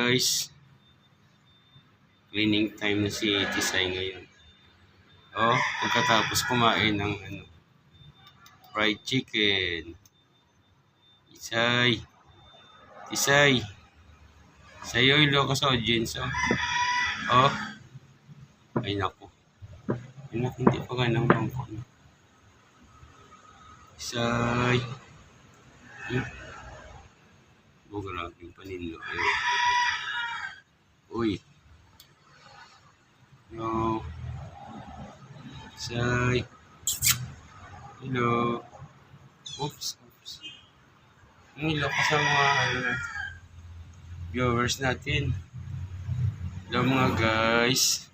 guys, cleaning time na si Tisay ngayon. Oh, pagkatapos kumain ng fried chicken. Tisay, sa'yo ilo ko sa audience. Oh, ay naku. Ay naku, hindi pa nga ng bangko. Tisay. Oh, grabe yung paninlo. Uy. No. Tisay. Hello. Oops. Hello ka sa mga viewers natin. Hello mga guys.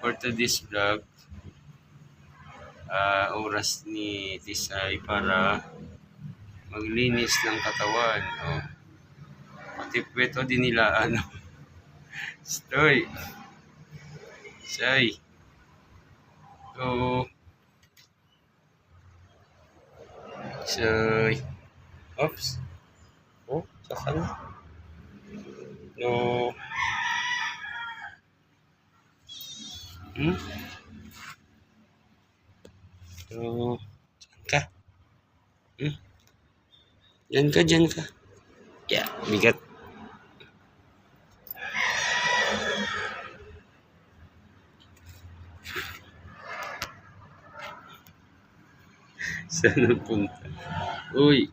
For today's vlog, oras ni Tisay para maglinis ng katawan. Oh. Pati pweto din nila Stoy. Say. Go. Say. Oops. Oh, saka na. No. So, dyan ka. Yeah, bigat. Saan ang punta? Uy.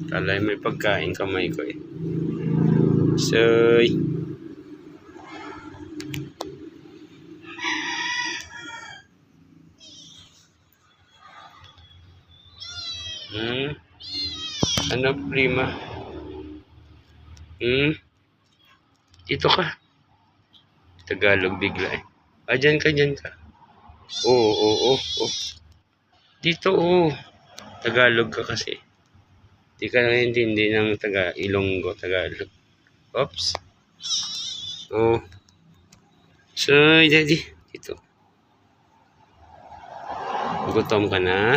Talay may pagkain kamay ko eh. Soy. Ano prima? Dito ka. Tagalog bigla eh. Dyan ka. Oo. Dito Tagalog ka kasi. Di ka naintindi ng Ilonggo, Tagalog. Oops. So, daddy. Dito. Gutom ka na?